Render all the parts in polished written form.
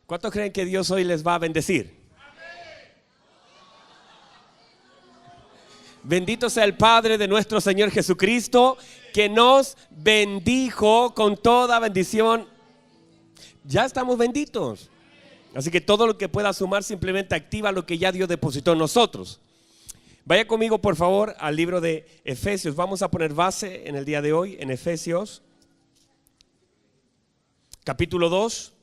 ¿Cuántos creen que Dios hoy les va a bendecir? Bendito sea el Padre de nuestro Señor Jesucristo, que nos bendijo con toda bendición. Ya estamos benditos. Así que todo lo que pueda sumar simplemente activa lo que ya Dios depositó en nosotros. Vaya conmigo por favor al libro de Efesios. Vamos a poner base en el día de hoy en Efesios capítulo 2.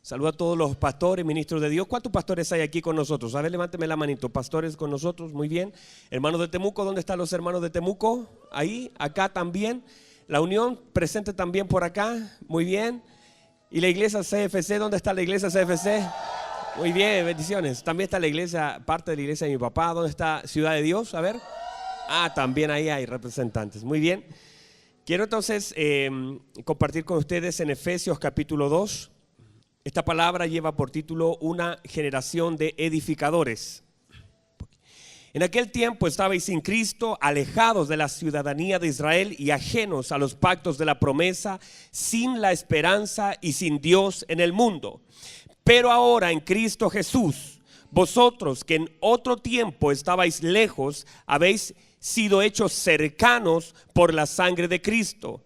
Saludo a todos los pastores, ministros de Dios. ¿Cuántos pastores hay aquí con nosotros? A ver, levánteme la manito. Pastores con nosotros, muy bien. Hermanos de Temuco, ¿dónde están los hermanos de Temuco? Ahí, acá también. La Unión, presente también por acá, muy bien. ¿Y la iglesia CFC? ¿Dónde está la iglesia CFC? Muy bien, bendiciones. También está la iglesia, parte de la iglesia de mi papá. ¿Dónde está Ciudad de Dios? A ver. También ahí hay representantes. Muy bien. Quiero entonces compartir con ustedes en Efesios capítulo 2. Esta palabra lleva por título una generación de edificadores. En aquel tiempo estabais sin Cristo, alejados de la ciudadanía de Israel y ajenos a los pactos de la promesa, sin la esperanza y sin Dios en el mundo. Pero ahora en Cristo Jesús, vosotros que en otro tiempo estabais lejos, habéis sido hechos cercanos por la sangre de Cristo,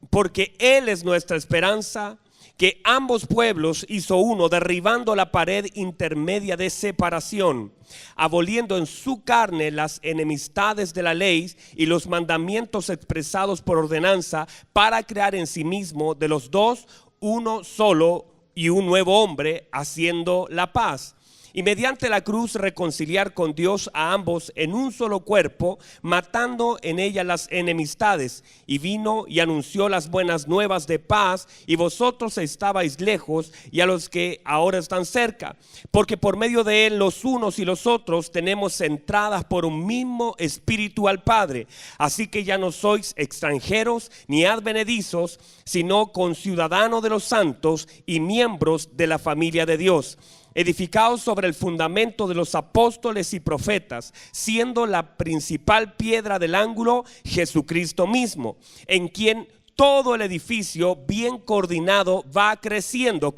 porque Él es nuestra esperanza, que ambos pueblos hizo uno, derribando la pared intermedia de separación, aboliendo en su carne las enemistades de la ley y los mandamientos expresados por ordenanza, para crear en sí mismo de los dos uno solo y un nuevo hombre, haciendo la paz. Y mediante la cruz reconciliar con Dios a ambos en un solo cuerpo, matando en ella las enemistades. Y vino y anunció las buenas nuevas de paz, y vosotros estabais lejos, y a los que ahora están cerca. Porque por medio de él los unos y los otros tenemos entradas por un mismo espíritu al Padre. Así que ya no sois extranjeros ni advenedizos, sino conciudadanos de los santos y miembros de la familia de Dios, edificados sobre el fundamento de los apóstoles y profetas, siendo la principal piedra del ángulo Jesucristo mismo, en quien todo el edificio bien coordinado va creciendo.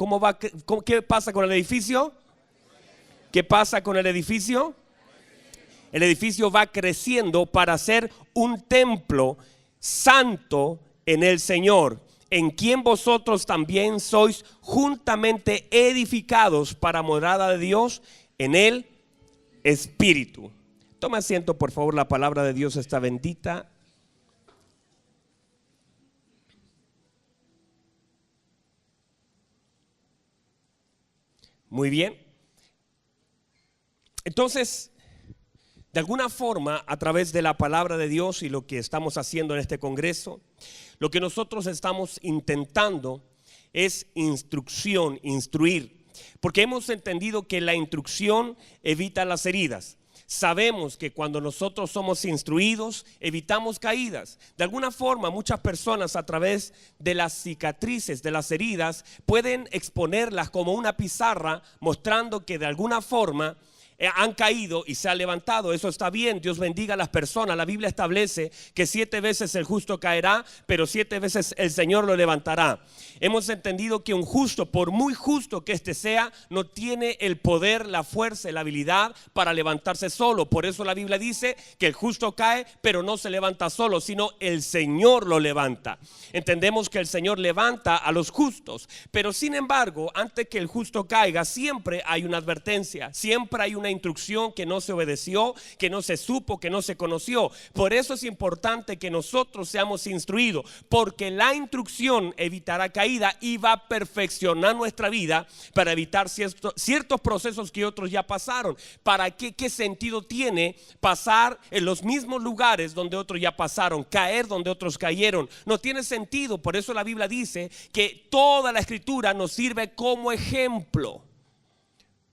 ¿Qué pasa con el edificio? ¿Qué pasa con el edificio? El edificio va creciendo para ser un templo santo en el Señor, en quien vosotros también sois juntamente edificados para morada de Dios en el Espíritu. Toma asiento, por favor. La palabra de Dios está bendita. Muy bien. Entonces, de alguna forma, a través de la palabra de Dios y lo que estamos haciendo en este congreso, lo que nosotros estamos intentando es instruir, porque hemos entendido que la instrucción evita las heridas. Sabemos que cuando nosotros somos instruidos, evitamos caídas. De alguna forma, muchas personas a través de las cicatrices, de las heridas, pueden exponerlas como una pizarra, mostrando que de alguna forma han caído y se han levantado. Eso está bien, Dios bendiga a las personas. La Biblia establece que 7 veces el justo caerá, pero 7 veces el Señor lo levantará. Hemos entendido que un justo, por muy justo que éste sea, no tiene el poder, la fuerza y la habilidad para levantarse solo. Por eso la Biblia dice que el justo cae, pero no se levanta solo, sino el Señor lo levanta. Entendemos que el Señor levanta a los justos, pero sin embargo, antes que el justo caiga, siempre hay una advertencia, siempre hay una instrucción que no se obedeció, que no se supo, que no se conoció. Por eso es importante que nosotros seamos instruidos, porque la instrucción evitará caída y va a perfeccionar nuestra vida para evitar ciertos procesos que otros ya pasaron. ¿Para qué sentido tiene pasar en los mismos lugares donde otros ya pasaron, caer donde otros cayeron? No tiene sentido. Por eso la Biblia dice que toda la escritura nos sirve como ejemplo.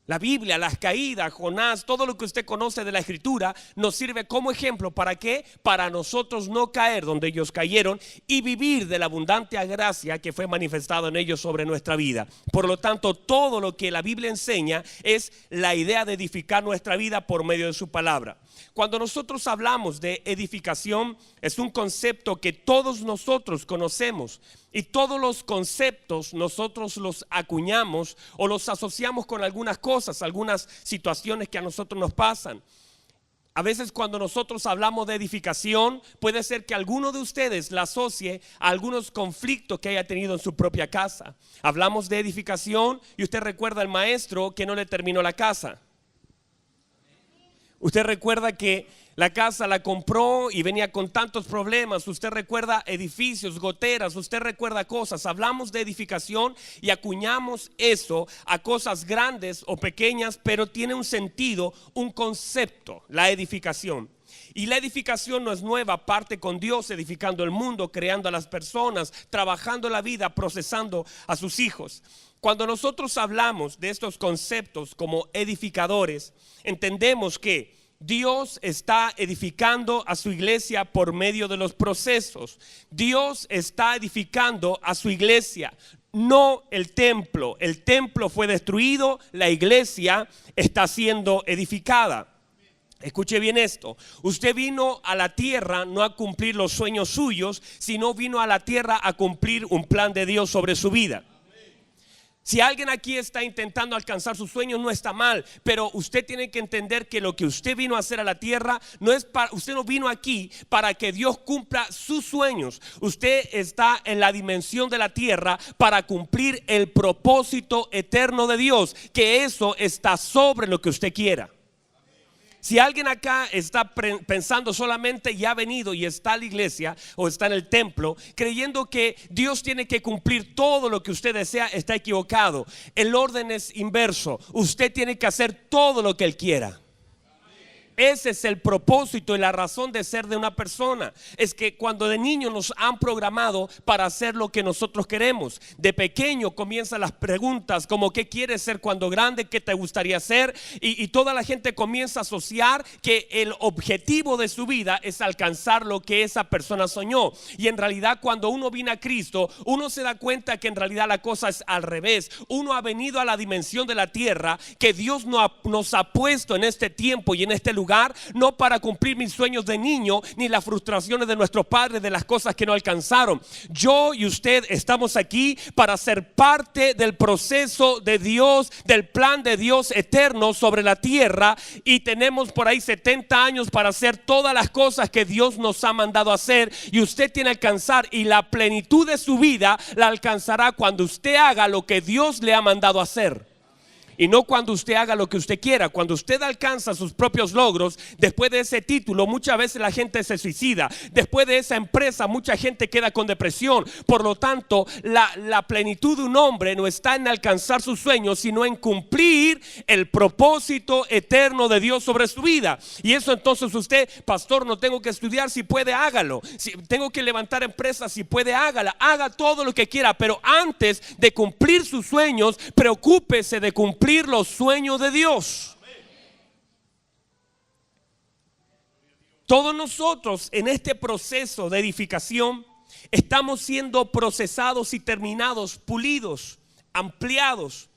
La Biblia, las caídas, Jonás, todo lo que usted conoce de la escritura nos sirve como ejemplo. ¿Para qué? Para nosotros no caer donde ellos cayeron y vivir de la abundante gracia que fue manifestado en ellos sobre nuestra vida. Por lo tanto, todo lo que la Biblia enseña es la idea de edificar nuestra vida por medio de su palabra. Cuando nosotros hablamos de edificación, es un concepto que todos nosotros conocemos, y todos los conceptos nosotros los acuñamos o los asociamos con algunas cosas, algunas situaciones que a nosotros nos pasan. A veces cuando nosotros hablamos de edificación, puede ser que alguno de ustedes la asocie a algunos conflictos que haya tenido en su propia casa. Hablamos de edificación y usted recuerda al maestro que no le terminó la casa. Usted recuerda que la casa la compró y venía con tantos problemas. Usted recuerda edificios, goteras, usted recuerda cosas. Hablamos de edificación y acuñamos eso a cosas grandes o pequeñas, pero tiene un sentido, un concepto, la edificación. Y la edificación no es nueva, parte con Dios, edificando el mundo, creando a las personas, trabajando la vida, procesando a sus hijos. Cuando nosotros hablamos de estos conceptos como edificadores, entendemos que Dios está edificando a su iglesia por medio de los procesos. Dios está edificando a su iglesia, no el templo. El templo fue destruido, la iglesia está siendo edificada. Escuche bien esto, usted vino a la tierra no a cumplir los sueños suyos, sino vino a la tierra a cumplir un plan de Dios sobre su vida. Si alguien aquí está intentando alcanzar sus sueños, no está mal, pero usted tiene que entender que lo que usted vino a hacer a la tierra no es para, usted no vino aquí para que Dios cumpla sus sueños. Usted está en la dimensión de la tierra para cumplir el propósito eterno de Dios, que eso está sobre lo que usted quiera. Si alguien acá está pensando solamente y ha venido y está en la iglesia o está en el templo creyendo que Dios tiene que cumplir todo lo que usted desea, está equivocado. El orden es inverso. Usted tiene que hacer todo lo que Él quiera. Ese es el propósito y la razón de ser de una persona. Es que cuando de niño nos han programado para hacer lo que nosotros queremos. De pequeño comienzan las preguntas como ¿qué quieres ser cuando grande? ¿Qué te gustaría ser? Y toda la gente comienza a asociar que el objetivo de su vida es alcanzar lo que esa persona soñó. Y en realidad cuando uno viene a Cristo, uno se da cuenta que en realidad la cosa es al revés. Uno ha venido a la dimensión de la tierra que Dios nos ha puesto en este tiempo y en este lugar, no para cumplir mis sueños de niño ni las frustraciones de nuestros padres de las cosas que no alcanzaron. Yo y usted estamos aquí para ser parte del proceso de Dios, del plan de Dios eterno sobre la tierra, y tenemos por ahí 70 años para hacer todas las cosas que Dios nos ha mandado a hacer, y usted tiene que alcanzar, y la plenitud de su vida la alcanzará cuando usted haga lo que Dios le ha mandado a hacer. Y no cuando usted haga lo que usted quiera. Cuando usted alcanza sus propios logros, después de ese título muchas veces la gente se suicida. Después de esa empresa mucha gente queda con depresión. Por lo tanto, la plenitud de un hombre no está en alcanzar sus sueños, sino en cumplir el propósito eterno de Dios sobre su vida. Y eso entonces usted, pastor, no tengo que estudiar, si puede hágalo. Si tengo que levantar empresas, si puede hágala. Haga todo lo que quiera, pero antes de cumplir sus sueños, preocúpese de cumplir los sueños de Dios. Todos nosotros en este proceso de edificación estamos siendo procesados y terminados, pulidos, ampliados.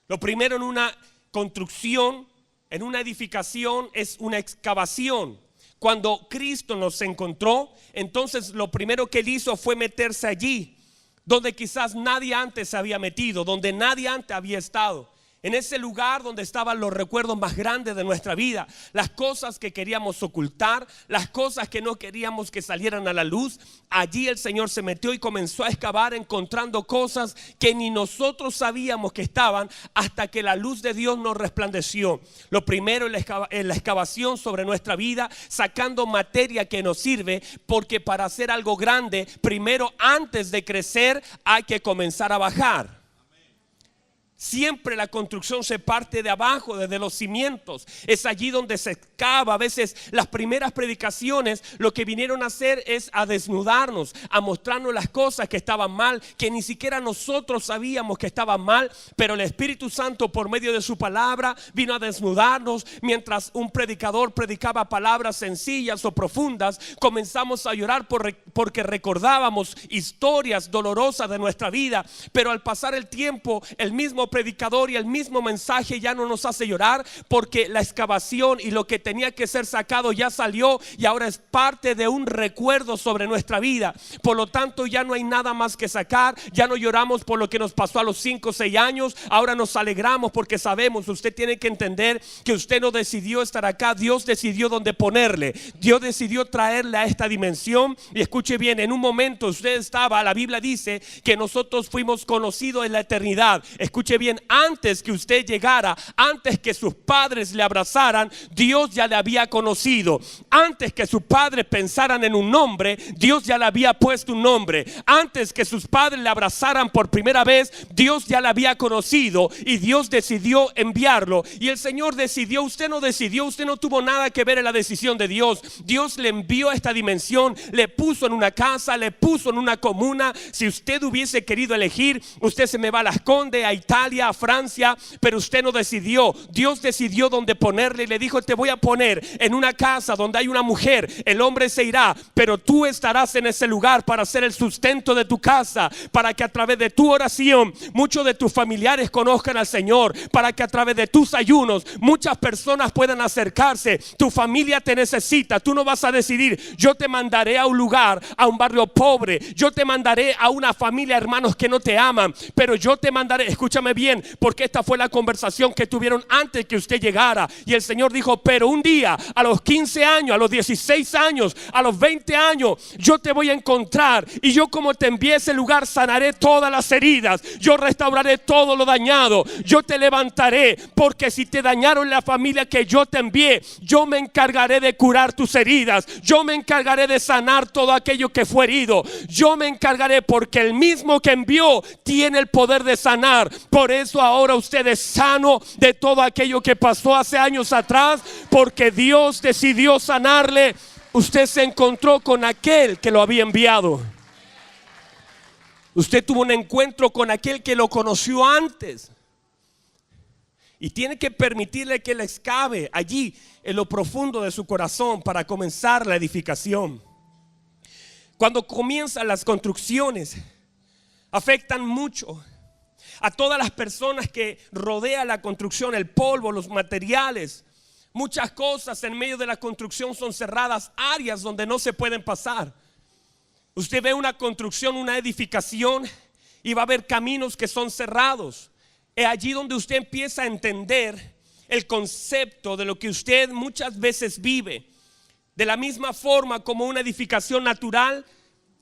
Lo primero en una construcción, en una edificación, es una excavación. Cuando Cristo nos encontró, entonces lo primero que Él hizo fue meterse allí donde quizás nadie antes se había metido, donde nadie antes había estado. En ese lugar donde estaban los recuerdos más grandes de nuestra vida, las cosas que queríamos ocultar, las cosas que no queríamos que salieran a la luz. Allí el Señor se metió y comenzó a excavar, encontrando cosas que ni nosotros sabíamos que estaban, hasta que la luz de Dios nos resplandeció. Lo primero en la excavación sobre nuestra vida, sacando materia que nos sirve, porque para hacer algo grande, primero antes de crecer hay que comenzar a bajar. Siempre la construcción se parte de abajo, desde los cimientos. Es allí donde se excava. A veces las primeras predicaciones lo que vinieron a hacer es a desnudarnos, a mostrarnos las cosas que estaban mal, que ni siquiera nosotros sabíamos que estaban mal, pero el Espíritu Santo por medio de su palabra vino a desnudarnos. Mientras un predicador predicaba palabras sencillas o profundas, comenzamos a llorar porque recordábamos historias dolorosas de nuestra vida. Pero al pasar el tiempo, el mismo mismo predicador y el mismo mensaje ya no nos hace llorar, porque la excavación y lo que tenía que ser sacado ya salió y ahora es parte de un recuerdo sobre nuestra vida. Por lo tanto, ya no hay nada más que sacar. Ya no lloramos por lo que nos pasó a los 5 o 6 años. Ahora nos alegramos porque sabemos, usted tiene que entender que usted no decidió estar acá. Dios decidió dónde ponerle. Dios decidió traerle a esta dimensión. Y escuche bien, en un momento usted estaba, la Biblia dice que nosotros fuimos conocidos en la eternidad. Escuche bien, antes que usted llegara, antes que sus padres le abrazaran, Dios ya le había conocido. Antes que sus padres pensaran en un nombre, Dios ya le había puesto un nombre. Antes que sus padres le abrazaran por primera vez, Dios ya le había conocido y Dios decidió enviarlo. Y el Señor decidió, usted no decidió, usted no tuvo nada que ver en la decisión de Dios. Dios le envió a esta dimensión, le puso en una casa, le puso en una comuna. Si usted hubiese querido elegir, usted se me va a Las Condes, a Italia, a Francia, pero usted no decidió. Dios decidió dónde ponerle y le dijo: te voy a poner en una casa donde hay una mujer. El hombre se irá, pero tú estarás en ese lugar para ser el sustento de tu casa, para que a través de tu oración muchos de tus familiares conozcan al Señor, para que a través de tus ayunos muchas personas puedan acercarse. Tu familia te necesita. Tú no vas a decidir: yo te mandaré a un lugar, a un barrio pobre, yo te mandaré a una familia, hermanos, que no te aman, pero yo te mandaré. Escúchame bien, porque esta fue la conversación que tuvieron antes que usted llegara. Y el Señor dijo: pero un día, a los 15 años, a los 16 años, a los 20 años, yo te voy a encontrar, y yo, como te envié a ese lugar, sanaré todas las heridas, yo restauraré todo lo dañado, yo te levantaré, porque si te dañaron la familia que yo te envié, yo me encargaré de curar tus heridas, yo me encargaré de sanar todo aquello que fue herido, yo me encargaré, porque el mismo que envió tiene el poder de sanar. Por eso ahora usted es sano de todo aquello que pasó hace años atrás, porque Dios decidió sanarle. Usted se encontró con aquel que lo había enviado. Usted tuvo un encuentro con aquel que lo conoció antes. Y tiene que permitirle que le excave allí en lo profundo de su corazón para comenzar la edificación. Cuando comienzan las construcciones, afectan mucho a todas las personas que rodean la construcción, el polvo, los materiales. Muchas cosas en medio de la construcción son cerradas, áreas donde no se pueden pasar. Usted ve una construcción, una edificación, y va a haber caminos que son cerrados. Es allí donde usted empieza a entender el concepto de lo que usted muchas veces vive. De la misma forma como una edificación natural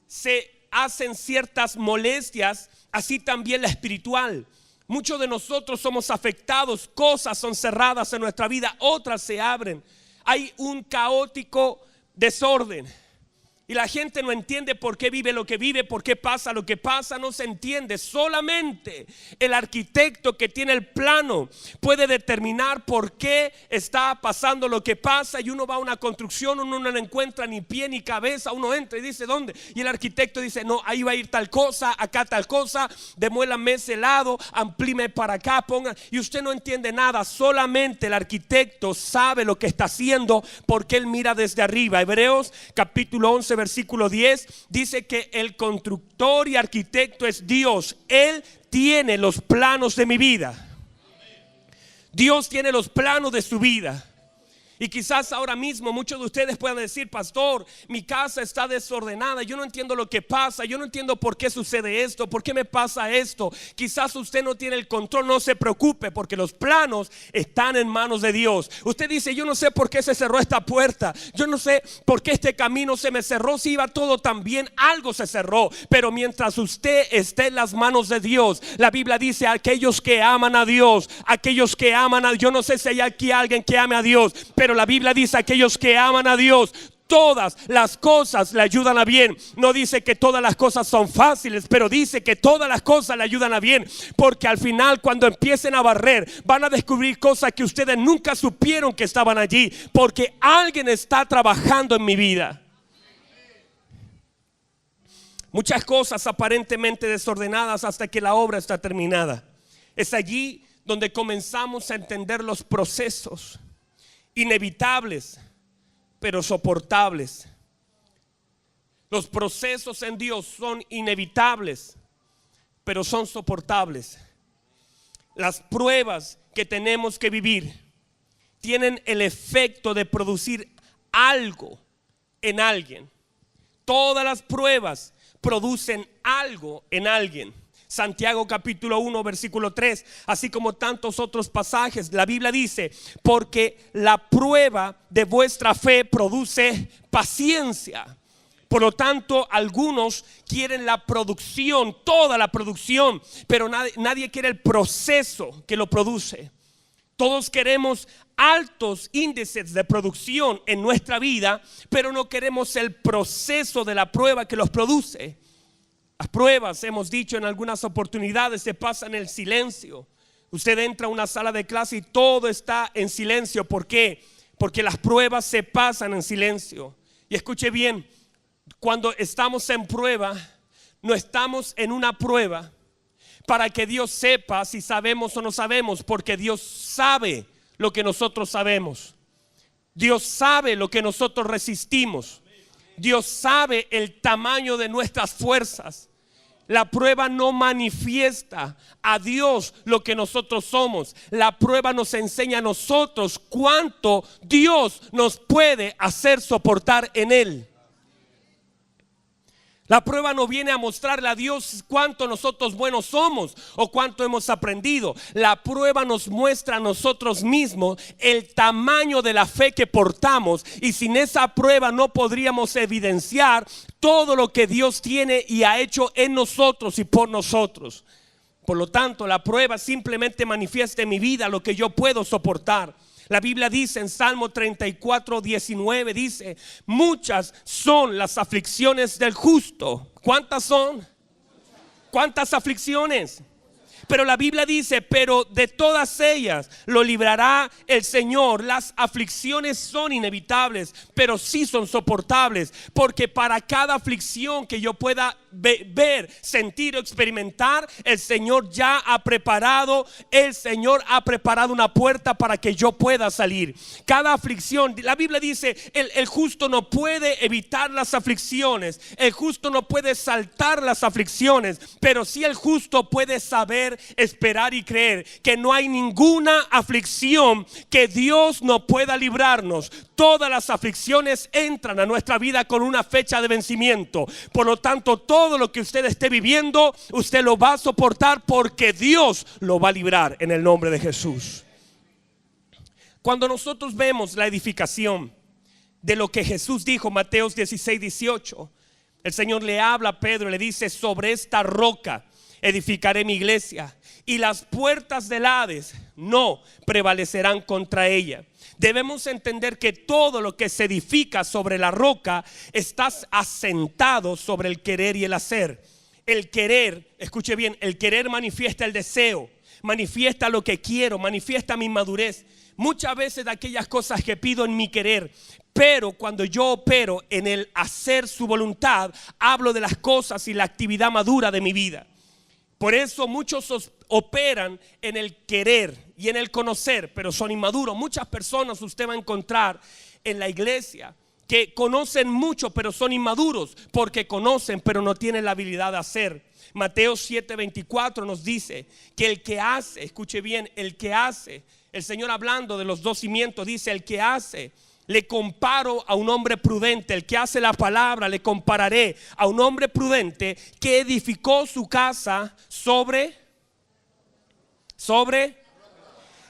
se hacen ciertas molestias, así también la espiritual. Muchos de nosotros somos afectados, cosas son cerradas en nuestra vida, otras se abren. Hay un caótico desorden. Y la gente no entiende por qué vive lo que vive, por qué pasa lo que pasa, no se entiende. Solamente el arquitecto que tiene el plano puede determinar por qué está pasando lo que pasa. Y uno va a una construcción, uno no encuentra ni pie ni cabeza, uno entra y dice: ¿dónde? Y el arquitecto dice: no, ahí va a ir tal cosa, acá tal cosa, demuélame ese lado, amplíe para acá, pongan. Y usted no entiende nada, solamente el arquitecto sabe lo que está haciendo, porque él mira desde arriba. Hebreos capítulo 11 versículo 10 dice que el constructor y arquitecto es Dios. Él tiene los planos de mi vida. Dios tiene los planos de su vida. Y quizás ahora mismo muchos de ustedes puedan decir: pastor, mi casa está desordenada, yo no entiendo lo que pasa, yo no entiendo por qué sucede esto, por qué me pasa esto. Quizás usted no tiene el control. No se preocupe, porque los planos están en manos de Dios. Usted dice: yo no sé por qué se cerró esta puerta, yo no sé por qué este camino se me cerró, si iba todo tan bien, algo se cerró. Pero mientras usted esté en las manos de Dios, la Biblia dice: aquellos que aman a Dios, aquellos que aman a Dios. Yo no sé si hay aquí alguien que ame a Dios, pero la Biblia dice: aquellos que aman a Dios, todas las cosas le ayudan a bien. No dice que todas las cosas son fáciles, pero dice que todas las cosas le ayudan a bien. Porque al final, cuando empiecen a barrer, van a descubrir cosas que ustedes nunca supieron que estaban allí, porque alguien está trabajando en mi vida. Muchas cosas aparentemente desordenadas hasta que la obra está terminada. Es allí donde comenzamos a entender los procesos inevitables, pero soportables. Los procesos en Dios son inevitables, pero son soportables. las pruebas que tenemos que vivir tienen el efecto de producir algo en alguien. Todas las pruebas producen algo en alguien. Santiago capítulo 1 versículo 3, así como tantos otros pasajes, la Biblia dice: porque la prueba de vuestra fe produce paciencia. Por lo tanto, algunos quieren la producción, toda la producción, pero nadie quiere el proceso que lo produce. Todos queremos altos índices de producción en nuestra vida, pero no queremos el proceso de la prueba que los produce. Las pruebas, hemos dicho en algunas oportunidades, se pasan en el silencio. Usted entra a una sala de clase y todo está en silencio. ¿Por qué? Porque las pruebas se pasan en silencio. Y escuche bien, cuando estamos en prueba, no estamos en una prueba para que Dios sepa si sabemos o no sabemos, porque Dios sabe lo que nosotros sabemos. Dios sabe lo que nosotros resistimos. Dios sabe el tamaño de nuestras fuerzas. La prueba no manifiesta a Dios lo que nosotros somos. La prueba nos enseña a nosotros cuánto Dios nos puede hacer soportar en Él. La prueba no viene a mostrarle a Dios cuánto nosotros buenos somos o cuánto hemos aprendido. La prueba nos muestra a nosotros mismos el tamaño de la fe que portamos, y sin esa prueba no podríamos evidenciar todo lo que Dios tiene y ha hecho en nosotros y por nosotros. Por lo tanto, la prueba simplemente manifiesta en mi vida lo que yo puedo soportar. La Biblia dice en Salmo 34, 19, dice: muchas son las aflicciones del justo. ¿Cuántas son? ¿Cuántas aflicciones? Pero la Biblia dice: pero de todas ellas lo librará el Señor. Las aflicciones son inevitables, pero sí son soportables, porque para cada aflicción que yo pueda ver, sentir o experimentar, el Señor ya ha preparado, una puerta para que yo pueda salir. Cada aflicción, la Biblia dice, el justo no puede evitar las aflicciones, el justo no puede saltar las aflicciones, pero sí el justo puede saber esperar y creer que no hay ninguna aflicción que Dios no pueda librarnos. Todas las aflicciones entran a nuestra vida con una fecha de vencimiento. Por lo tanto, todo lo que usted esté viviendo, usted lo va a soportar porque Dios lo va a librar en el nombre de Jesús. Cuando nosotros vemos la edificación de lo que Jesús dijo, Mateo 16, 18, el Señor le habla a Pedro y le dice: sobre esta roca edificaré mi iglesia, y las puertas del Hades no prevalecerán contra ella. Debemos entender que todo lo que se edifica sobre la roca está asentado sobre el querer y el hacer. El querer, escuche bien, el querer manifiesta el deseo, manifiesta lo que quiero, manifiesta mi madurez. Muchas veces de aquellas cosas que pido en mi querer, pero cuando yo opero en el hacer su voluntad, hablo de las cosas y la actividad madura de mi vida. Por eso muchos operan en el querer y en el conocer, pero son inmaduros. Muchas personas usted va a encontrar en la iglesia que conocen mucho, pero son inmaduros, porque conocen, pero no tienen la habilidad de hacer. Mateo 7:24 nos dice que el que hace, escuche bien, el que hace, el Señor hablando de los dos cimientos, dice: el que hace, le comparo a un hombre prudente. El que hace la palabra, le compararé a un hombre prudente que edificó su casa sobre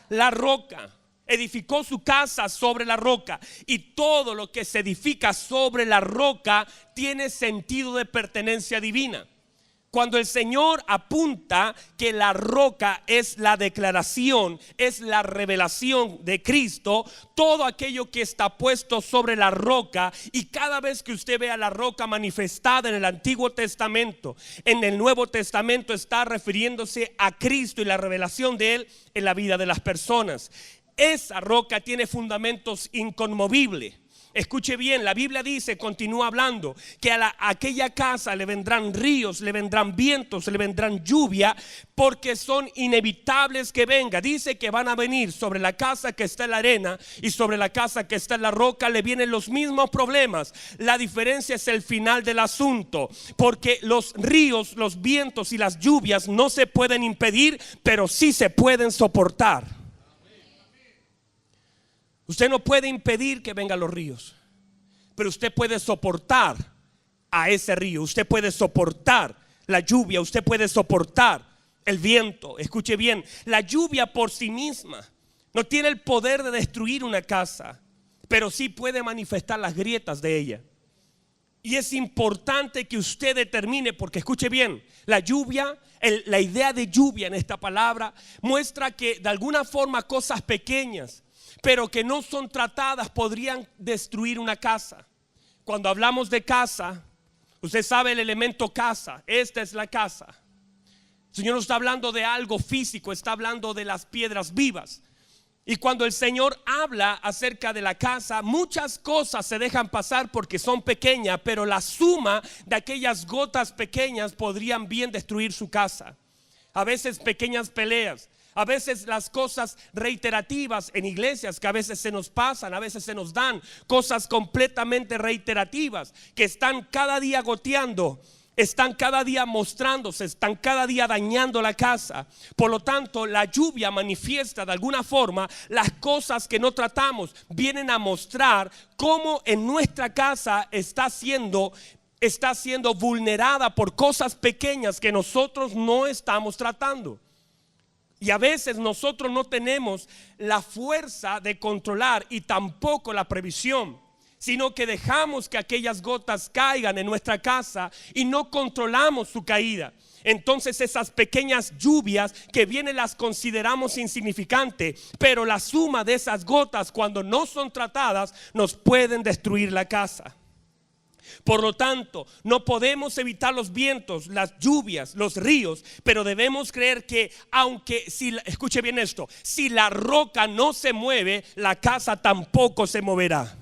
la roca. Edificó su casa sobre la roca. Y todo lo que se edifica sobre la roca tiene sentido de pertenencia divina. Cuando el Señor apunta que la roca es la declaración, es la revelación de Cristo, todo aquello que está puesto sobre la roca, y cada vez que usted vea la roca manifestada en el Antiguo Testamento, en el Nuevo Testamento está refiriéndose a Cristo y la revelación de Él en la vida de las personas. Esa roca tiene fundamentos inconmovibles. Escuche bien, la Biblia dice, continúa hablando, que a aquella casa le vendrán ríos, le vendrán vientos, le vendrán lluvia, porque son inevitables que venga. Dice que van a venir sobre la casa que está en la arena y sobre la casa que está en la roca le vienen los mismos problemas. La diferencia es el final del asunto, porque los ríos, los vientos y las lluvias no se pueden impedir, pero sí se pueden soportar. Usted no puede impedir que vengan los ríos, pero usted puede soportar a ese río. Usted puede soportar la lluvia, usted puede soportar el viento. Escuche bien, la lluvia por sí misma no tiene el poder de destruir una casa, pero sí puede manifestar las grietas de ella. Y es importante que usted determine, porque escuche bien, la lluvia, la idea de lluvia en esta palabra muestra que de alguna forma cosas pequeñas, pero que no son tratadas, podrían destruir una casa. Cuando hablamos de casa, usted sabe el elemento casa. Esta es la casa. El Señor no está hablando de algo físico, está hablando de las piedras vivas. Y cuando el Señor habla acerca de la casa, muchas cosas se dejan pasar porque son pequeñas, pero la suma de aquellas gotas pequeñas podrían bien destruir su casa. A veces pequeñas peleas, a veces las cosas reiterativas en iglesias que a veces se nos pasan, a veces se nos dan cosas completamente reiterativas que están cada día goteando, están cada día mostrándose, están cada día dañando la casa. Por lo tanto, la lluvia manifiesta de alguna forma las cosas que no tratamos, vienen a mostrar cómo en nuestra casa está siendo vulnerada por cosas pequeñas que nosotros no estamos tratando. Y a veces nosotros no tenemos la fuerza de controlar y tampoco la previsión, sino que dejamos que aquellas gotas caigan en nuestra casa y no controlamos su caída. Entonces esas pequeñas lluvias que vienen las consideramos insignificantes, pero la suma de esas gotas, cuando no son tratadas, nos pueden destruir la casa. Por lo tanto, no podemos evitar los vientos, las lluvias, los ríos, pero debemos creer que escuche bien esto, si la roca no se mueve, la casa tampoco se moverá.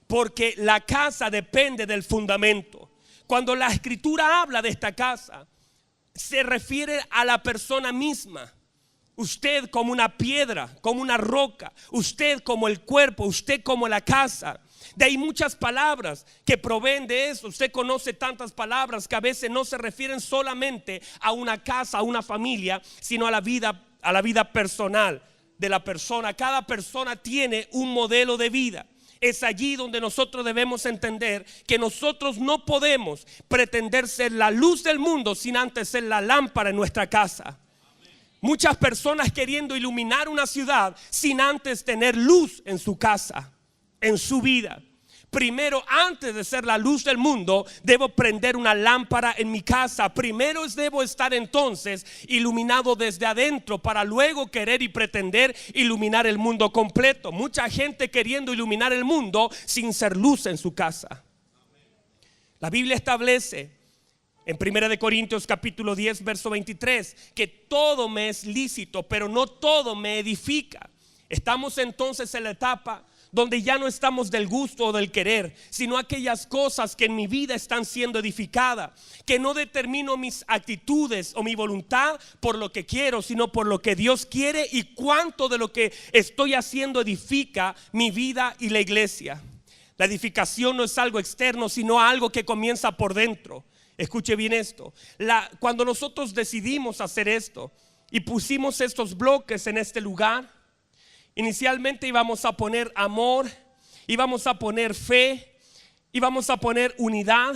Porque la casa depende del fundamento. Cuando la escritura habla de esta casa, se refiere a la persona misma. Usted como una piedra, como una roca, usted como el cuerpo, usted como la casa. De ahí muchas palabras que proveen de eso. Usted conoce tantas palabras que a veces no se refieren solamente a una casa, a una familia, sino a la vida personal de la persona. Cada persona tiene un modelo de vida. Es allí donde nosotros debemos entender que nosotros no podemos pretender ser la luz del mundo sin antes ser la lámpara en nuestra casa. Muchas personas queriendo iluminar una ciudad sin antes tener luz en su casa, en su vida. Primero, antes de ser la luz del mundo, debo prender una lámpara en mi casa. Primero debo estar entonces iluminado desde adentro para luego querer y pretender iluminar el mundo completo. Mucha gente queriendo iluminar el mundo sin ser luz en su casa. La Biblia establece en 1 Corintios capítulo 10 verso 23 que todo me es lícito, pero no todo me edifica. Estamos entonces en la etapa donde ya no estamos del gusto o del querer, sino aquellas cosas que en mi vida están siendo edificadas, que no determino mis actitudes o mi voluntad por lo que quiero, sino por lo que Dios quiere y cuánto de lo que estoy haciendo edifica mi vida y la iglesia. La edificación no es algo externo, sino algo que comienza por dentro. Escuche bien esto. Cuando nosotros decidimos hacer esto y pusimos estos bloques en este lugar, inicialmente íbamos a poner amor, íbamos a poner fe, íbamos a poner unidad,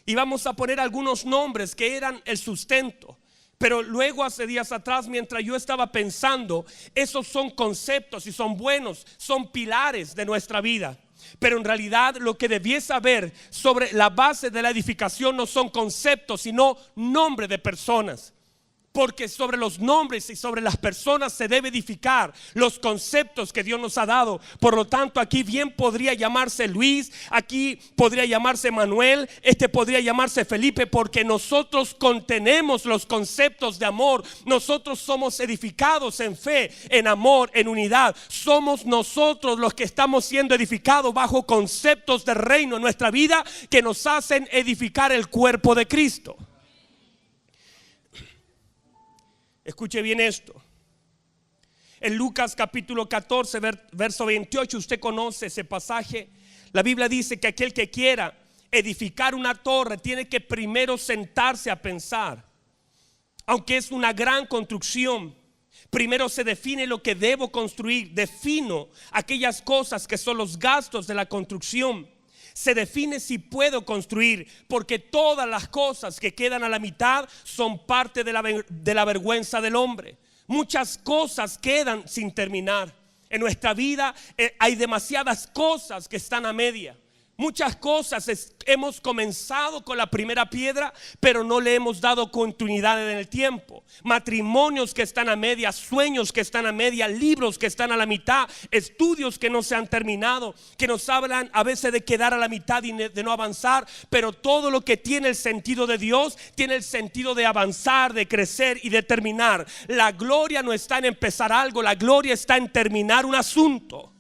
íbamos a poner algunos nombres que eran el sustento. Pero luego hace días atrás, mientras yo estaba pensando, esos son conceptos y son buenos, son pilares de nuestra vida. Pero en realidad lo que debiese saber sobre la base de la edificación no son conceptos, sino nombre de personas. Porque sobre los nombres y sobre las personas se debe edificar los conceptos que Dios nos ha dado. Por lo tanto, aquí bien podría llamarse Luis, aquí podría llamarse Manuel, podría llamarse Felipe, porque nosotros contenemos los conceptos de amor. Nosotros somos edificados en fe, en amor, en unidad. Somos nosotros los que estamos siendo edificados bajo conceptos de reino en nuestra vida que nos hacen edificar el cuerpo de Cristo. Escuche bien esto. En Lucas capítulo 14, verso 28, usted conoce ese pasaje. La Biblia dice que aquel que quiera edificar una torre tiene que primero sentarse a pensar. Aunque es una gran construcción, primero se define lo que debo construir. Defino aquellas cosas que son los gastos de la construcción. Se define si puedo construir, porque todas las cosas que quedan a la mitad son parte de la vergüenza del hombre. Muchas cosas quedan sin terminar. En nuestra vida hay demasiadas cosas que están a media. Muchas cosas hemos comenzado con la primera piedra, pero no le hemos dado continuidad en el tiempo. Matrimonios que están a media, sueños que están a media, libros que están a la mitad, estudios que no se han terminado, que nos hablan a veces de quedar a la mitad y de no avanzar. Pero todo lo que tiene el sentido de Dios tiene el sentido de avanzar, de crecer y de terminar. La gloria no está en empezar algo, la gloria está en terminar un asunto.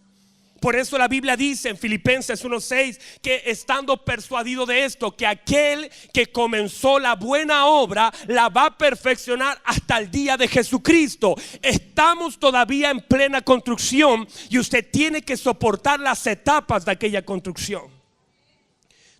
Por eso la Biblia dice en Filipenses 1:6 que estando persuadido de esto, que aquel que comenzó la buena obra la va a perfeccionar hasta el día de Jesucristo. Estamos todavía en plena construcción y usted tiene que soportar las etapas de aquella construcción.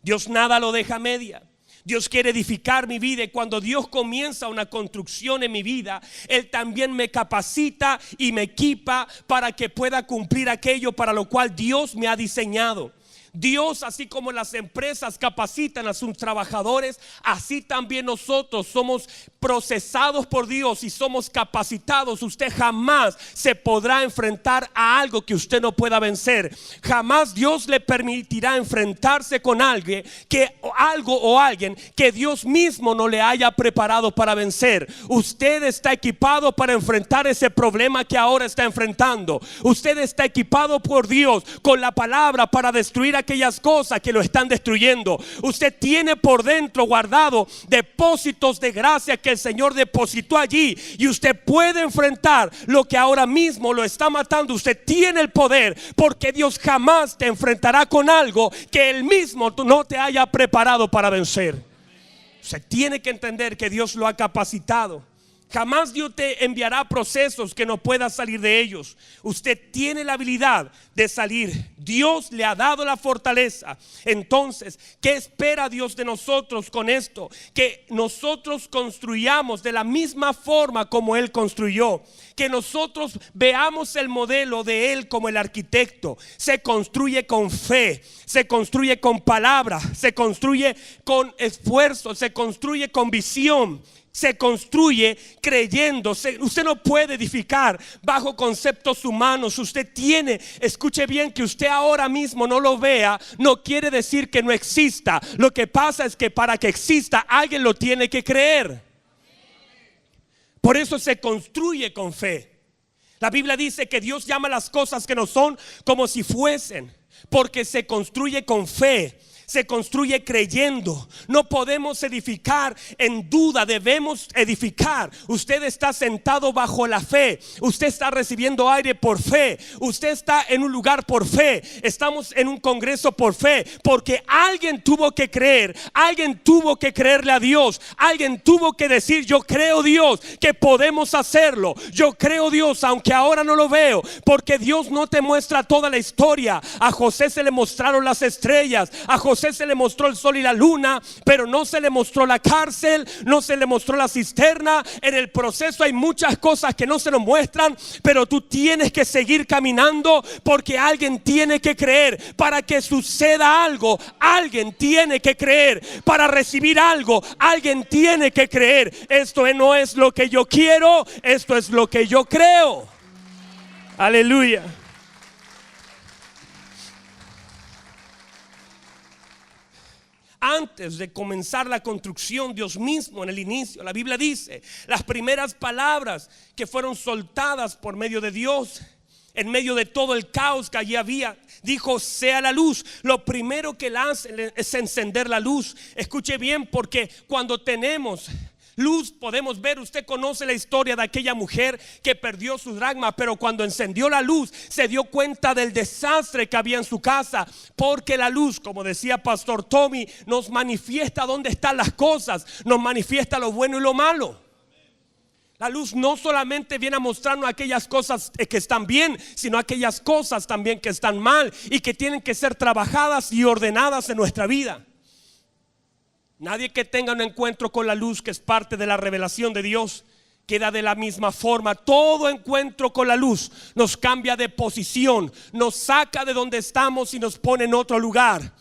Dios nada lo deja a media. Dios quiere edificar mi vida, y cuando Dios comienza una construcción en mi vida, Él también me capacita y me equipa para que pueda cumplir aquello para lo cual Dios me ha diseñado. Dios, así como las empresas capacitan a sus trabajadores, así también nosotros somos procesados por Dios y somos capacitados. Usted jamás se podrá enfrentar a algo que usted no pueda vencer. Jamás Dios le permitirá enfrentarse con alguien que Dios mismo no le haya preparado para vencer. Usted está equipado para enfrentar ese problema que ahora está enfrentando. Usted está equipado por Dios con la palabra para destruir aquellas cosas que lo están destruyendo. Usted tiene por dentro guardado depósitos de gracia que el Señor depositó allí, y usted puede enfrentar lo que ahora mismo lo está matando. Usted tiene el poder, porque Dios jamás te enfrentará con algo que Él mismo no te haya preparado para vencer. Usted tiene que entender que Dios lo ha capacitado. Jamás Dios te enviará procesos que no puedas salir de ellos. Usted tiene la habilidad de salir. Dios le ha dado la fortaleza. Entonces, ¿qué espera Dios de nosotros con esto? Que nosotros construyamos de la misma forma como Él construyó. Que nosotros veamos el modelo de Él como el arquitecto. Se construye con fe, se construye con palabra, se construye con esfuerzo, se construye con visión. Se construye creyendo. Usted no puede edificar bajo conceptos humanos. Usted tiene, escuche bien, que usted ahora mismo no lo vea, no quiere decir que no exista. Lo que pasa es que para que exista, alguien lo tiene que creer. Por eso se construye con fe. La Biblia dice que Dios llama las cosas que no son como si fuesen, porque se construye con fe. Se construye creyendo. No podemos edificar en duda, debemos edificar. Usted está sentado bajo la fe. Usted está recibiendo aire por fe. Usted está en un lugar por fe. Estamos en un congreso por fe, porque alguien tuvo que creer. Alguien tuvo que creerle a Dios. Alguien tuvo que decir: yo creo, Dios, que podemos hacerlo. Yo creo, Dios, aunque ahora no lo veo, porque Dios no te muestra toda la historia. A José se le mostraron las estrellas. A José se le mostró el sol y la luna, pero no se le mostró la cárcel, no se le mostró la cisterna. En el proceso hay muchas cosas que no se nos muestran, pero tú tienes que seguir caminando, porque alguien tiene que creer. Para que suceda algo, alguien tiene que creer. Para recibir algo, alguien tiene que creer. Esto no es lo que yo quiero, esto es lo que yo creo. Aleluya. antes de comenzar la construcción, Dios mismo en el inicio, la Biblia dice, las primeras palabras que fueron soltadas por medio de Dios, en medio de todo el caos que allí había, dijo: sea la luz. Lo primero que él hace es encender la luz. Escuche bien, porque cuando tenemos luz podemos ver. Usted conoce la historia de aquella mujer que perdió su dracma, pero cuando encendió la luz se dio cuenta del desastre que había en su casa, porque la luz, como decía Pastor Tommy, nos manifiesta dónde están las cosas, nos manifiesta lo bueno y lo malo. La luz no solamente viene a mostrarnos aquellas cosas que están bien, sino aquellas cosas también que están mal y que tienen que ser trabajadas y ordenadas en nuestra vida. Nadie que tenga un encuentro con la luz, que es parte de la revelación de Dios, queda de la misma forma. Todo encuentro con la luz nos cambia de posición, nos saca de donde estamos y nos pone en otro lugar.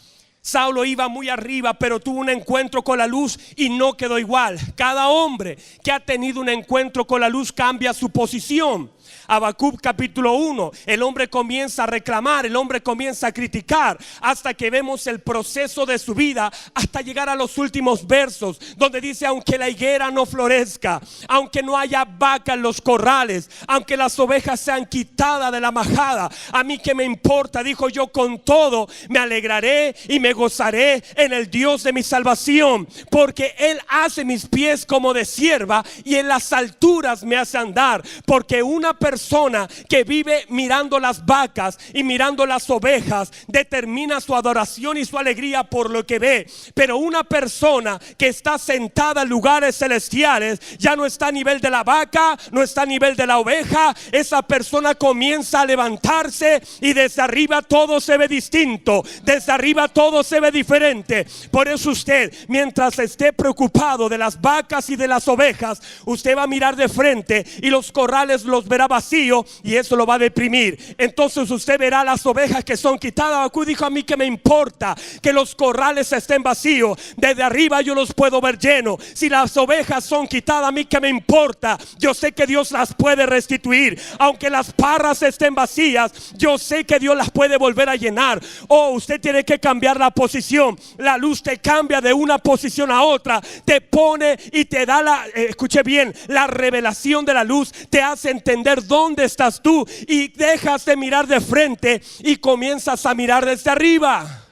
Saulo iba muy arriba, pero tuvo un encuentro con la luz y no quedó igual. Cada hombre que ha tenido un encuentro con la luz cambia su posición. Habacuc capítulo 1, el hombre comienza a reclamar, el hombre comienza a criticar, hasta que vemos el proceso de su vida, hasta llegar a los últimos versos, donde dice: aunque la higuera no florezca, aunque no haya vaca en los corrales, aunque las ovejas sean quitadas de la majada, a mí que me importa, dijo, yo con todo me alegraré y me gozaré en el Dios de mi salvación, porque Él hace mis pies como de sierva y en las alturas me hace andar. Porque una persona que vive mirando las vacas y mirando las ovejas determina su adoración y su alegría por lo que ve, pero una persona que está sentada en lugares celestiales ya no está a nivel de la vaca, no está a nivel de la oveja. Esa persona comienza a levantarse y desde arriba todo se ve distinto, desde arriba todo se ve diferente. Por eso usted, mientras esté preocupado de las vacas y de las ovejas, usted va a mirar de frente y los corrales los verá vacío, y eso lo va a deprimir. Entonces usted verá las ovejas que son quitadas. Habacuc dijo: a mí que me importa que los corrales estén vacíos, desde arriba yo los puedo ver llenos. Si las ovejas son quitadas, a mí que me importa, yo sé que Dios las puede restituir. Aunque las parras estén vacías, yo sé que Dios las puede volver a llenar. Oh, usted tiene que cambiar la posición. La luz te cambia de una posición a otra, te pone y te da escuche bien, la revelación de la luz te hace entender dónde estás tú, y dejas de mirar de frente y comienzas a mirar desde arriba.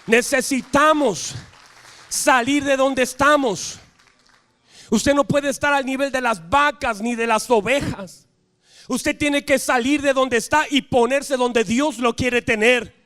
Necesitamos salir de donde estamos. Usted no puede estar al nivel de las vacas ni de las ovejas. Usted tiene que salir de donde está y ponerse donde Dios lo quiere tener.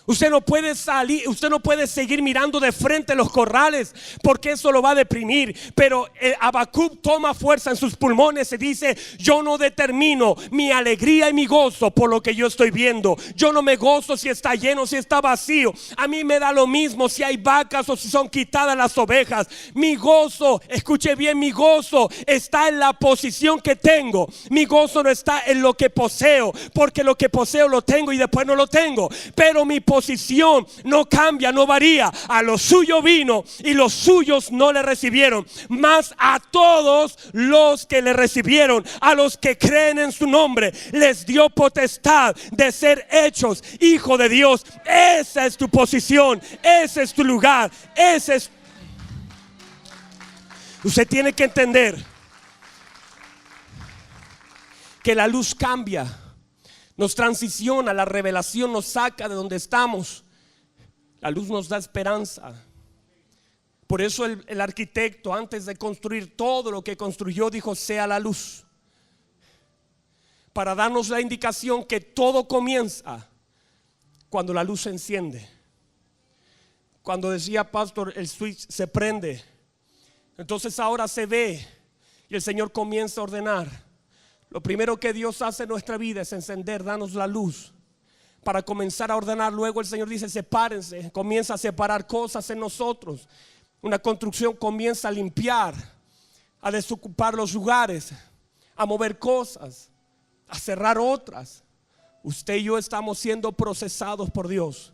Usted no puede salir, usted no puede seguir mirando de frente los corrales, porque eso lo va a deprimir. Pero Habacuc toma fuerza en sus pulmones y dice: yo no determino mi alegría y mi gozo por lo que yo estoy viendo. Yo no me gozo si está lleno, si está vacío. A mí me da lo mismo si hay vacas o si son quitadas las ovejas. Mi gozo, escuche bien, mi gozo está en la posición que tengo. Mi gozo no está en lo que poseo, porque lo que poseo lo tengo y después no lo tengo. Pero mi posición no cambia, no varía. A lo suyo vino y los suyos no le recibieron, mas a todos los que le recibieron, a los que creen en su nombre, les dio potestad de ser hechos hijo de Dios. Esa es tu posición, ese es tu lugar, ese es. Usted tiene que entender que la luz cambia, nos transiciona, la revelación nos saca de donde estamos. La luz nos da esperanza. Por eso el arquitecto, antes de construir todo lo que construyó, dijo: sea la luz, para darnos la indicación que todo comienza cuando la luz se enciende. Cuando decía Pastor, el switch se prende, entonces ahora se ve y el Señor comienza a ordenar. Lo primero que Dios hace en nuestra vida es encender, darnos la luz para comenzar a ordenar. Luego el Señor dice: sepárense, comienza a separar cosas en nosotros. Una construcción comienza a limpiar, a desocupar los lugares, a mover cosas, a cerrar otras. Usted y yo estamos siendo procesados por Dios.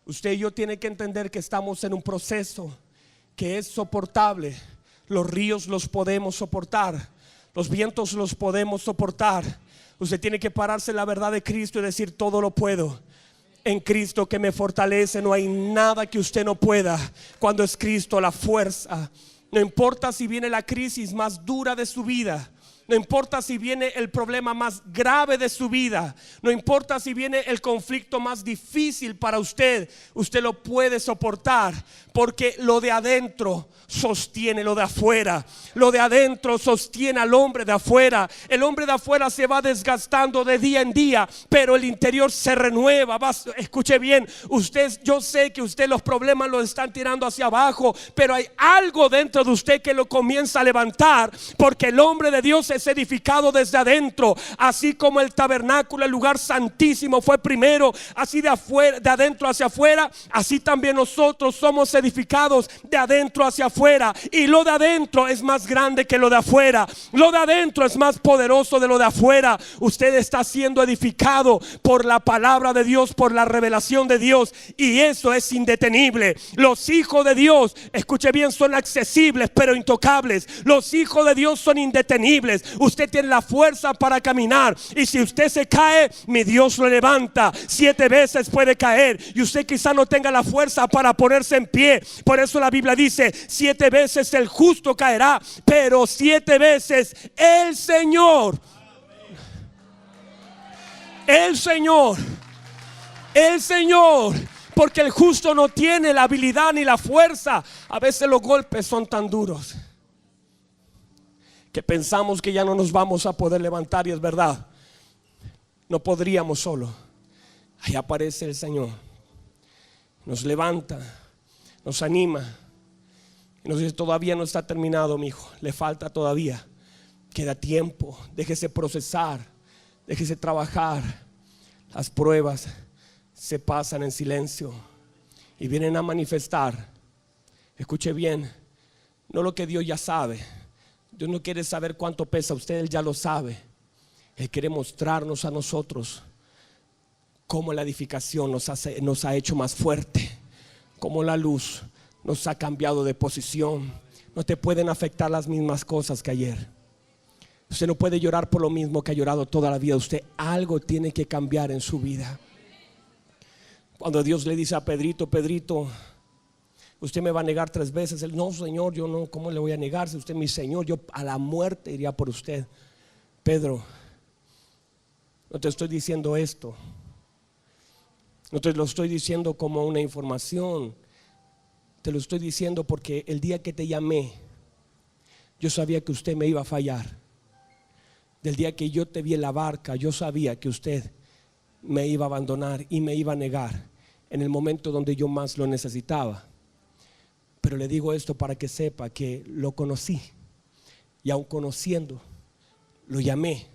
Usted y yo tiene que entender que estamos en un proceso que es soportable. Los ríos los podemos soportar, los vientos los podemos soportar. Usted tiene que pararse en la verdad de Cristo y decir: todo lo puedo En Cristo que me fortalece, no hay nada que usted no pueda. Cuando es Cristo la fuerza. No importa si viene la crisis más dura de su vida. No importa si viene el problema más grave de su vida. No importa si viene el conflicto más difícil para usted. Usted lo puede soportar, porque lo de adentro sostiene lo de afuera. Lo de adentro sostiene al hombre de afuera. El hombre de afuera se va desgastando de día en día, pero el interior se renueva. Escuche bien, yo sé que usted los problemas los están tirando hacia abajo, pero hay algo dentro de usted que lo comienza a levantar, porque el hombre de Dios es edificado desde adentro. Así como el tabernáculo, el lugar santísimo, fue primero, así de adentro hacia afuera, así también nosotros somos edificados de adentro hacia afuera. Y lo de adentro es más grande que lo de afuera. Lo de adentro es más poderoso de lo de afuera. Usted está siendo edificado por la palabra de Dios, por la revelación de Dios, y eso es indetenible. Los hijos de Dios, escuche bien, son accesibles pero intocables. Los hijos de Dios son indetenibles. Usted tiene la fuerza para caminar, y si usted se cae, mi Dios lo levanta. 7 veces puede caer y usted quizá no tenga la fuerza para ponerse en pie. Por eso la Biblia dice: 7 veces el justo caerá, pero 7 veces el Señor, porque el justo no tiene la habilidad ni la fuerza. A veces los golpes son tan duros que pensamos que ya no nos vamos a poder levantar, y es verdad, no podríamos solo. Ahí aparece el Señor, nos levanta, nos anima y nos dice: todavía no está terminado, mi hijo, le falta todavía, queda tiempo, déjese procesar, déjese trabajar. Las pruebas se pasan en silencio y vienen a manifestar, escuche bien, no lo que Dios ya sabe. Dios no quiere saber cuánto pesa usted, Él ya lo sabe. Él quiere mostrarnos a nosotros cómo la edificación nos ha hecho más fuerte, cómo la luz nos ha cambiado de posición. No te pueden afectar las mismas cosas que ayer. Usted no puede llorar por lo mismo que ha llorado toda la vida. Usted, algo tiene que cambiar en su vida. Cuando Dios le dice a Pedrito: Pedrito, usted me va a negar 3 veces. Él: no, Señor, yo no, ¿cómo le voy a negar? Si usted es mi Señor, yo a la muerte iría por usted. Pedro, no te estoy diciendo esto, no te lo estoy diciendo como una información, te lo estoy diciendo porque el día que te llamé, yo sabía que usted me iba a fallar. Del día que yo te vi en la barca, yo sabía que usted me iba a abandonar y me iba a negar en el momento donde yo más lo necesitaba. Pero le digo esto para que sepa que lo conocí, y aun conociendo, lo llamé.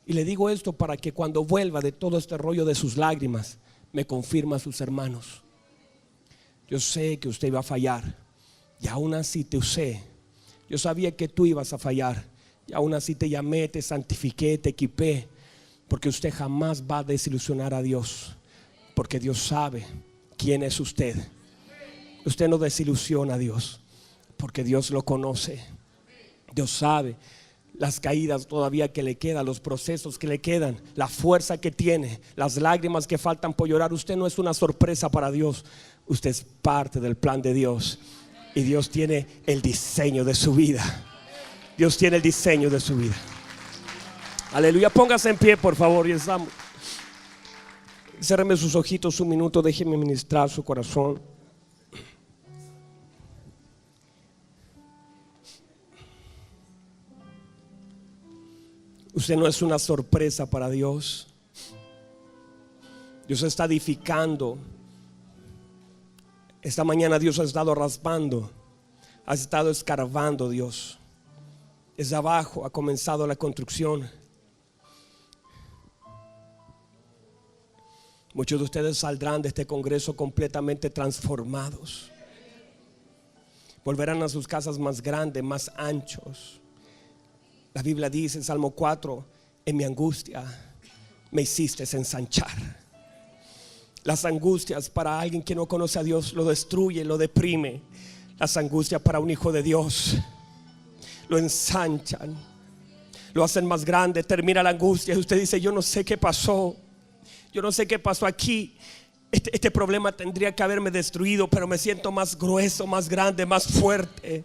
Y le digo esto para que cuando vuelva de todo este rollo de sus lágrimas, me confirma a sus hermanos: yo sé que usted iba a fallar, y aún así te usé. Yo sabía que tú ibas a fallar, y aún así te llamé, te santifiqué, te equipé, porque usted jamás va a desilusionar a Dios, porque Dios sabe quién es usted. Usted no desilusiona a Dios, porque Dios lo conoce. Dios sabe las caídas todavía que le quedan, los procesos que le quedan, la fuerza que tiene, las lágrimas que faltan por llorar. Usted no es una sorpresa para Dios, usted es parte del plan de Dios, y Dios tiene el diseño de su vida. Dios tiene el diseño de su vida. Aleluya. Póngase en pie, por favor, y estamos. Cérreme sus ojitos un minuto, déjeme ministrar su corazón. Usted no es una sorpresa para Dios. Dios está edificando. Esta mañana Dios ha estado raspando, ha estado escarbando. Dios desde abajo ha comenzado la construcción. Muchos de ustedes saldrán de este congreso completamente transformados. Volverán a sus casas más grandes, más anchos. La Biblia dice en Salmo 4: en mi angustia me hiciste ensanchar. Las angustias para alguien que no conoce a Dios lo destruye, lo deprime. Las angustias para un hijo de Dios lo ensanchan, lo hacen más grande. Termina la angustia y usted dice: yo no sé qué pasó, yo no sé qué pasó aquí. Este problema tendría que haberme destruido, pero me siento más grueso, más grande, más fuerte.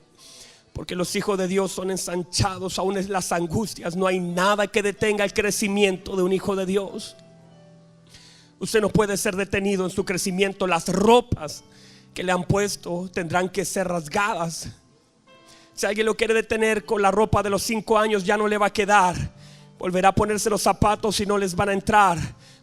Porque los hijos de Dios son ensanchados, aún en las angustias. No hay nada que detenga el crecimiento de un hijo de Dios. Usted no puede ser detenido en su crecimiento. Las ropas que le han puesto tendrán que ser rasgadas. Si alguien lo quiere detener con la ropa de los 5 años, ya no le va a quedar. Volverá a ponerse los zapatos y no les van a entrar.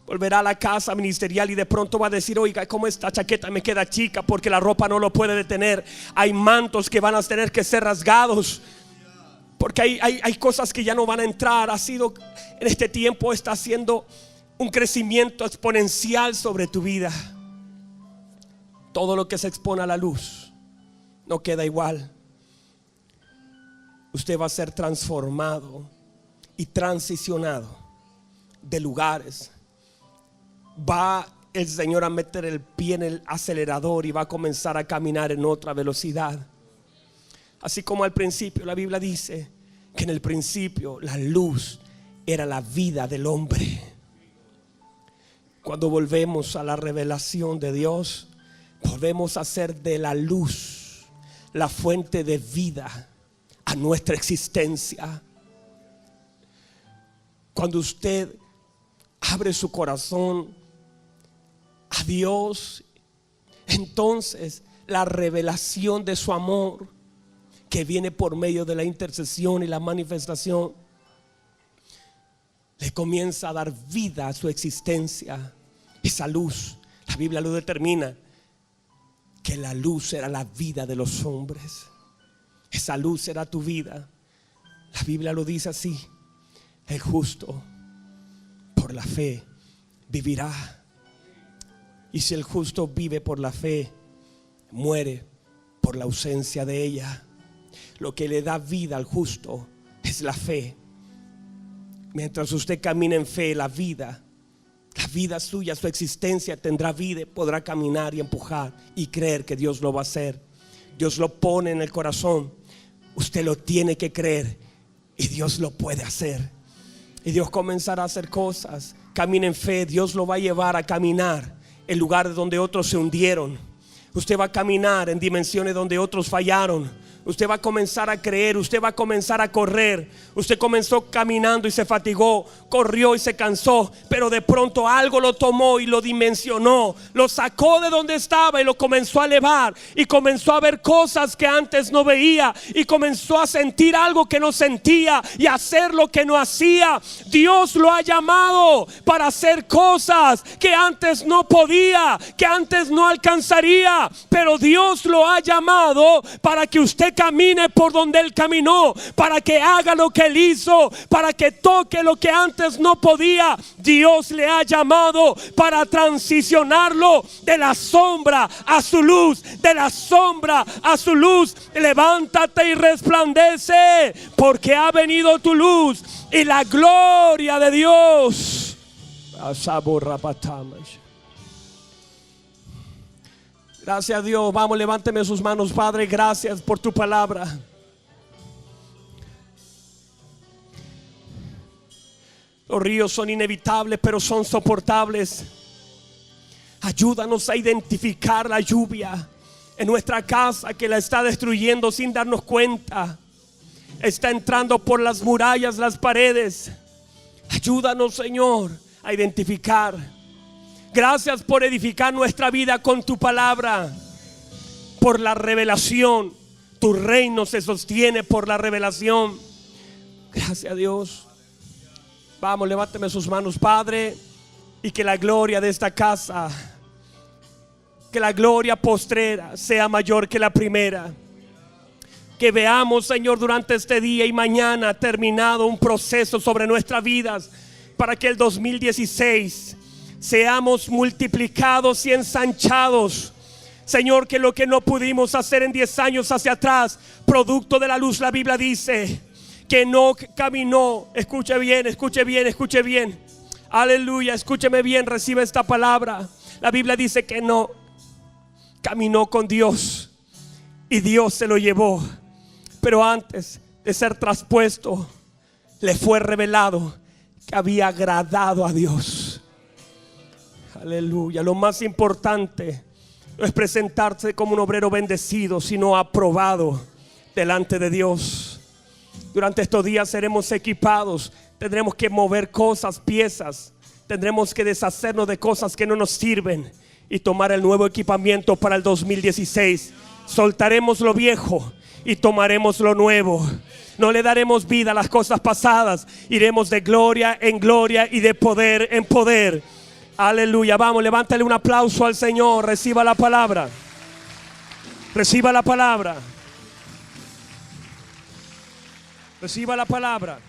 Volverá a la casa ministerial y de pronto va a decir: oiga, ¿cómo esta chaqueta me queda chica? Porque la ropa no lo puede detener. Hay mantos que van a tener que ser rasgados, porque hay cosas que ya no van a entrar. En este tiempo está haciendo un crecimiento exponencial sobre tu vida. Todo lo que se expone a la luz no queda igual. Usted va a ser transformado y transicionado de lugares. Va el Señor a meter el pie en el acelerador y va a comenzar a caminar en otra velocidad. Así como al principio la Biblia dice que en el principio la luz era la vida del hombre. Cuando volvemos a la revelación de Dios, podemos hacer de la luz la fuente de vida a nuestra existencia. Cuando usted abre su corazón a Dios, entonces la revelación de su amor, que viene por medio de la intercesión y la manifestación, le comienza a dar vida a su existencia. Esa luz, la Biblia lo determina, que la luz era la vida de los hombres. Esa luz era tu vida. La Biblia lo dice así: el justo por la fe vivirá. Y si el justo vive por la fe, muere por la ausencia de ella. Lo que le da vida al justo es la fe. Mientras usted camina en fe, la vida suya, su existencia tendrá vida. Podrá caminar y empujar y creer que Dios lo va a hacer. Dios lo pone en el corazón. Usted lo tiene que creer y Dios lo puede hacer. Y Dios comenzará a hacer cosas. Camina en fe, Dios lo va a llevar a caminar en lugares donde otros se hundieron. Usted va a caminar en dimensiones donde otros fallaron. Usted va a comenzar a creer, usted va a comenzar a correr. Usted comenzó caminando y se fatigó, corrió y se cansó, pero de pronto algo lo tomó y lo dimensionó, lo sacó de donde estaba y lo comenzó a elevar. Y comenzó a ver cosas que antes no veía, y comenzó a sentir algo que no sentía y a hacer lo que no hacía. Dios lo ha llamado para hacer cosas que antes no podía, que antes no alcanzaría, pero Dios lo ha llamado para que usted camine por donde Él caminó, para que haga lo que Él hizo, para que toque lo que antes no podía. Dios le ha llamado para transicionarlo de la sombra a su luz, de la sombra a su luz. Levántate y resplandece, porque ha venido tu luz y la gloria de Dios. Gracias a Dios. Vamos, levánteme sus manos. Padre, gracias por tu palabra. Los ríos son inevitables, pero son soportables. Ayúdanos a identificar la lluvia en nuestra casa, que la está destruyendo sin darnos cuenta. Está entrando por las murallas, las paredes. Ayúdanos, Señor, a identificar. Gracias por edificar nuestra vida con tu palabra, por la revelación. Tu reino se sostiene por la revelación. Gracias a Dios. Vamos, levánteme sus manos, Padre, y que la gloria de esta casa, que la gloria postrera sea mayor que la primera. Que veamos, Señor, durante este día y mañana terminado un proceso sobre nuestras vidas, para que el 2016 seamos multiplicados y ensanchados. Señor, que lo que no pudimos hacer en 10 años hacia atrás, producto de la luz, la Biblia dice que no caminó. Escuche bien, escuche bien, escuche bien. Aleluya, escúcheme bien, recibe esta palabra. La Biblia dice que no caminó con Dios y Dios se lo llevó. Pero antes de ser traspuesto, le fue revelado que había agradado a Dios. Aleluya. Lo más importante no es presentarse como un obrero bendecido, sino aprobado delante de Dios. Durante estos días seremos equipados. Tendremos que mover cosas, piezas. Tendremos que deshacernos de cosas que no nos sirven y tomar el nuevo equipamiento para el 2016. Soltaremos lo viejo y tomaremos lo nuevo. No le daremos vida a las cosas pasadas. Iremos de gloria en gloria y de poder en poder. Aleluya. Vamos, levántale un aplauso al Señor. Reciba la palabra. Reciba la palabra. Reciba la palabra.